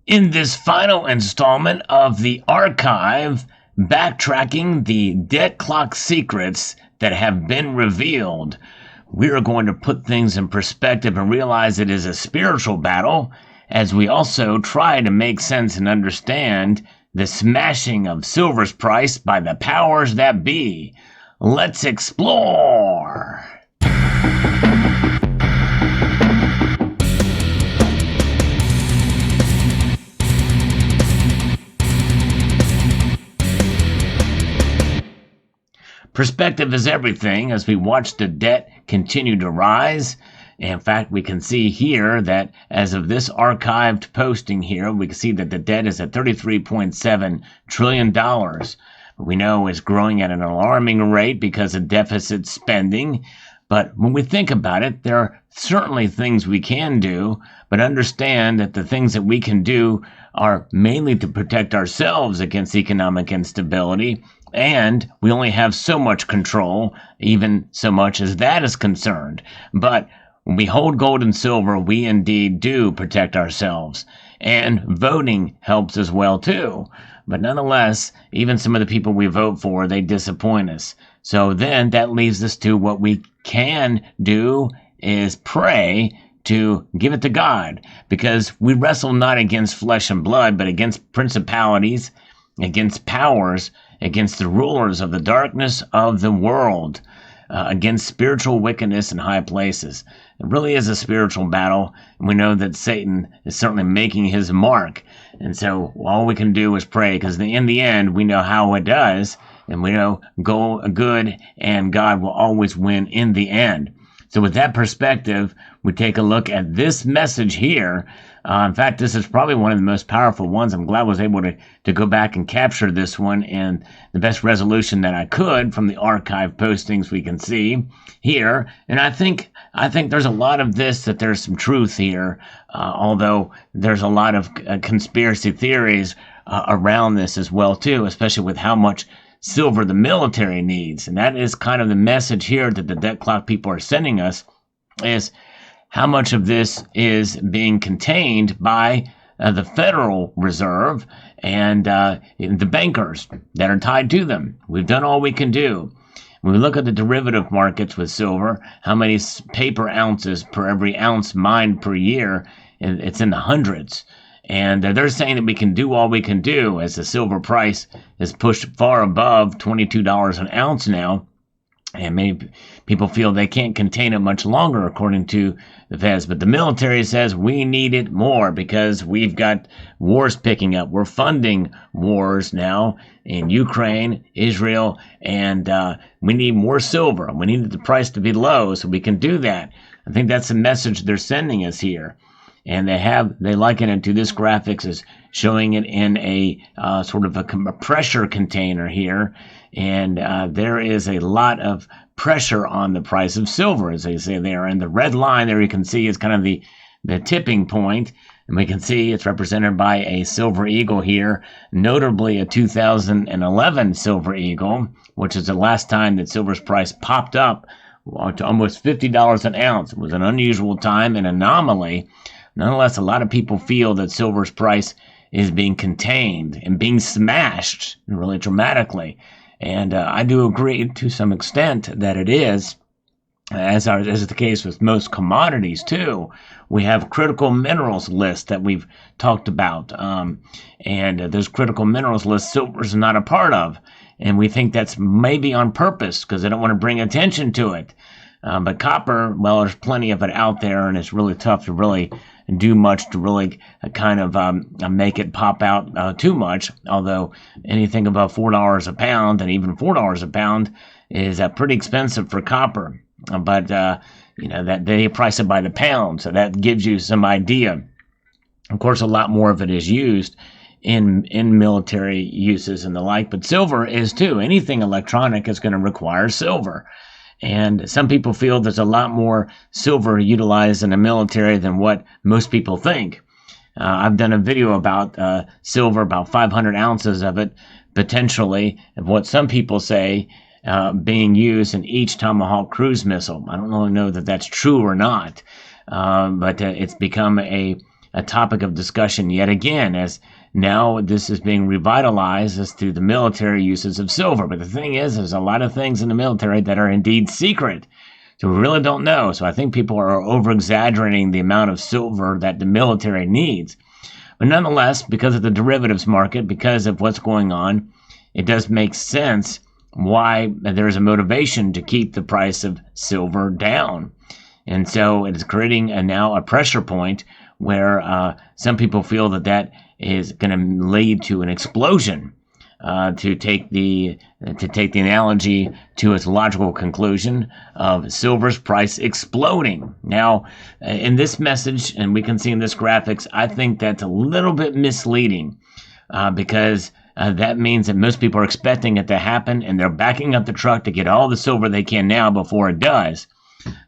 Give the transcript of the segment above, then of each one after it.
In this final installment of the archive, backtracking the debt clock secrets that have been revealed, we are going to put things in perspective and realize it is a spiritual battle as we also try to make sense and understand the smashing of silver's price by the powers that be. Let's explore! Perspective is everything as we watch the debt continue to rise. In fact, we can see here that as of this archived posting here, we can see that the debt is at $33.7 trillion. We know it's growing at an alarming rate because of deficit spending. But when we think about it, there are certainly things we can do, but understand that the things that we can do are mainly to protect ourselves against economic instability. And we only have so much control, even so much as that is concerned. But when we hold gold and silver, we indeed do protect ourselves. And voting helps as well, too. But nonetheless, even some of the people we vote for, they disappoint us. So then that leaves us to what we can do is pray to give it to God. Because we wrestle not against flesh and blood, but against principalities, against powers, against the rulers of the darkness of the world, against spiritual wickedness in high places. It really is a spiritual battle, and we know that Satan is certainly making his mark. And so all we can do is pray, because in the end, we know how it does, and we know good and God will always win in the end. So with that perspective, we take a look at this message here. In fact, this is probably one of the most powerful ones. I'm glad I was able to go back and capture this one in the best resolution that I could from the archive postings we can see here. And I think there's a lot of this, that there's some truth here, although there's a lot of conspiracy theories around this as well, too, especially with how much silver the military needs. And that is kind of the message here that the debt clock people are sending us, is how much of this is being contained by the Federal Reserve and the bankers that are tied to them. We've done all we can do. When we look at the derivative markets with silver, how many paper ounces per every ounce mined per year, it's in the hundreds. And they're saying that we can do all we can do as the silver price is pushed far above $22 an ounce now. And many people feel they can't contain it much longer, according to the Feds. But the military says we need it more because we've got wars picking up. We're funding wars now in Ukraine, Israel, and we need more silver. We need the price to be low so we can do that. I think that's the message they're sending us here. And they liken it to this graphics as showing it in a sort of a pressure container here. And there is a lot of pressure on the price of silver, as they say there. And the red line there you can see is kind of the tipping point. And we can see it's represented by a silver eagle here, notably a 2011 silver eagle, which is the last time that silver's price popped up to almost $50 an ounce. It was an unusual time, an anomaly. Nonetheless, a lot of people feel that silver's price is being contained and being smashed really dramatically. And I do agree to some extent that it is, as is the case with most commodities too. We have critical minerals lists that we've talked about. And those critical minerals lists, silver is not a part of. And we think that's maybe on purpose because they don't want to bring attention to it. But copper, well, there's plenty of it out there, and it's really tough to really do much to really kind of make it pop out too much. Although anything above $4 a pound, and even $4 a pound, is pretty expensive for copper. But that they price it by the pound, so that gives you some idea. Of course, a lot more of it is used in military uses and the like, but silver is too. Anything electronic is going to require silver. And some people feel there's a lot more silver utilized in the military than what most people think. I've done a video about silver, about 500 ounces of it, potentially, of what some people say being used in each Tomahawk cruise missile. I don't really know that that's true or not, but it's become a a topic of discussion yet again, as now this is being revitalized as to the military uses of silver. But the thing is, there's a lot of things in the military that are indeed secret. So we really don't know. So I think people are over-exaggerating the amount of silver that the military needs. But nonetheless, because of the derivatives market, because of what's going on, it does make sense why there is a motivation to keep the price of silver down. And so it is creating now a pressure point where some people feel that is going to lead to an explosion. To take the analogy to its logical conclusion of silver's price exploding. Now, in this message, and we can see in this graphics, I think that's a little bit misleading because that means that most people are expecting it to happen and they're backing up the truck to get all the silver they can now before it does.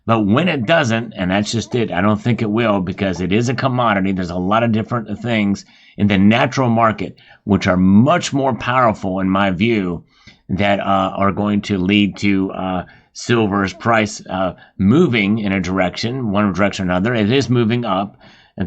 But when it doesn't, and that's just it, I don't think it will, because it is a commodity. There's a lot of different things in the natural market which are much more powerful, in my view, that are going to lead to silver's price moving in a direction, one direction or another. It is moving up,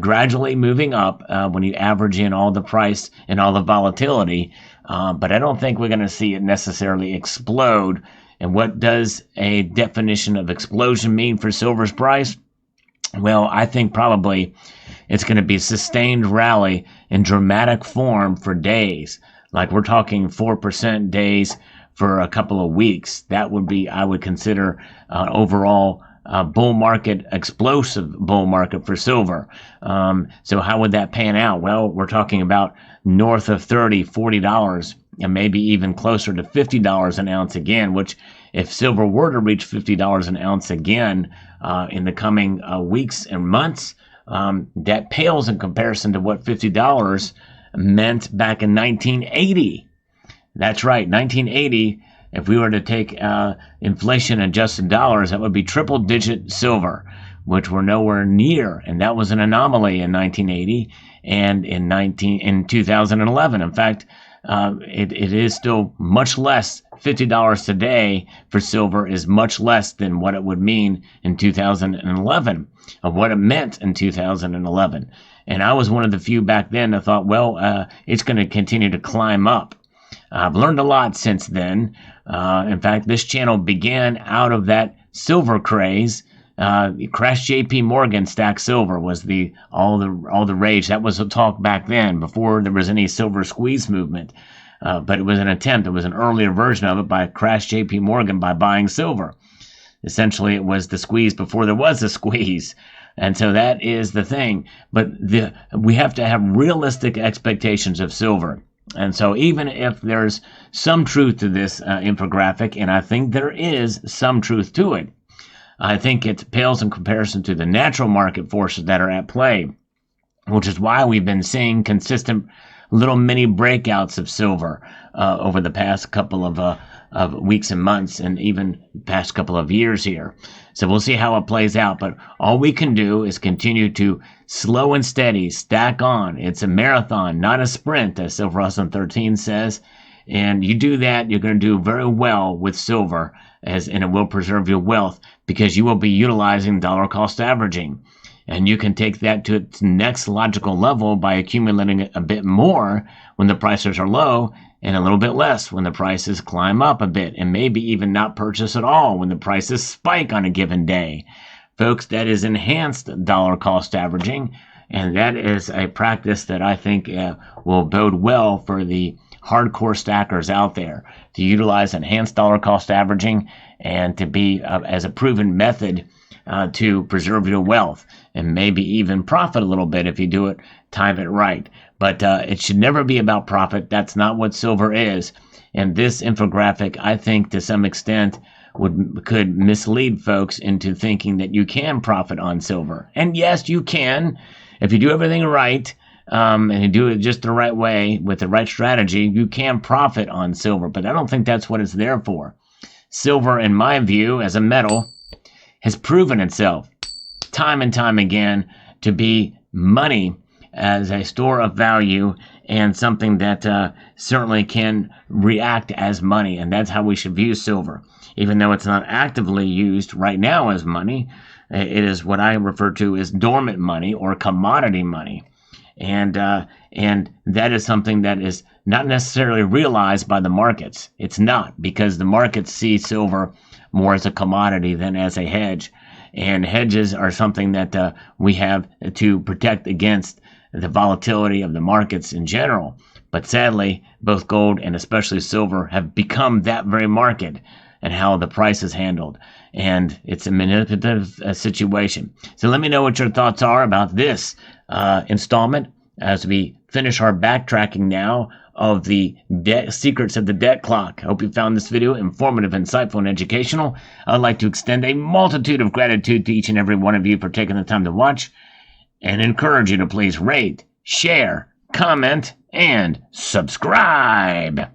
gradually moving up when you average in all the price and all the volatility. But I don't think we're going to see it necessarily explode. And what does a definition of explosion mean for silver's price? Well, I think probably it's going to be sustained rally in dramatic form for days. Like we're talking 4% days for a couple of weeks. That would be, I would consider, overall bull market, explosive bull market for silver. So how would that pan out? Well, we're talking about north of $30, $40, and maybe even closer to $50 an ounce again, which if silver were to reach $50 an ounce again in the coming weeks and months, that pales in comparison to what $50 meant back in 1980. That's right, 1980, if we were to take inflation-adjusted dollars, that would be triple-digit silver, which we're nowhere near, and that was an anomaly in 1980 and in 2011. In fact, it is still much less. $50 today for silver is much less than what it would mean in 2011, of what it meant in 2011. And I was one of the few back then that thought, well, it's going to continue to climb up. I've learned a lot since then. In fact, this channel began out of that silver craze. Crash JP Morgan stack silver was all the rage. That was the talk back then, before there was any silver squeeze movement. But it was an attempt. It was an earlier version of it by Crash JP Morgan by buying silver. Essentially, it was the squeeze before there was a squeeze. And so that is the thing. But we have to have realistic expectations of silver. And so even if there's some truth to this infographic, and I think there is some truth to it, I think it pales in comparison to the natural market forces that are at play, which is why we've been seeing consistent little mini breakouts of silver over the past couple of weeks and months, and even past couple of years here. So we'll see how it plays out. But all we can do is continue to slow and steady stack on. It's a marathon, not a sprint, as Silver Hustling 13 says. And you do that, you're going to do very well with silver, and it will preserve your wealth, because you will be utilizing dollar cost averaging. And you can take that to its next logical level by accumulating a bit more when the prices are low, and a little bit less when the prices climb up a bit, and maybe even not purchase at all when the prices spike on a given day. Folks, that is enhanced dollar cost averaging, and that is a practice that I think will bode well for the hardcore stackers out there, to utilize enhanced dollar cost averaging and to be as a proven method to preserve your wealth, and maybe even profit a little bit if you do it, time it right. But it should never be about profit. That's not what silver is. And this infographic, I think, to some extent, could mislead folks into thinking that you can profit on silver. And yes, you can. If you do everything right, and you do it just the right way with the right strategy, you can profit on silver. But I don't think that's what it's there for. Silver, in my view, as a metal, has proven itself time and time again to be money as a store of value, and something that certainly can react as money. And that's how we should view silver. Even though it's not actively used right now as money, it is what I refer to as dormant money or commodity money. and that is something that is not necessarily realized by the markets. It's not, because the markets see silver more as a commodity than as a hedge. And hedges are something that we have to protect against the volatility of the markets in general. But sadly, both gold and especially silver have become that very market and how the price is handled. And it's a manipulative situation. So let me know what your thoughts are about this installment as we finish our backtracking now of the secrets of the debt clock. I hope you found this video informative, insightful, and educational. I'd like to extend a multitude of gratitude to each and every one of you for taking the time to watch, and encourage you to please rate, share, comment, and subscribe.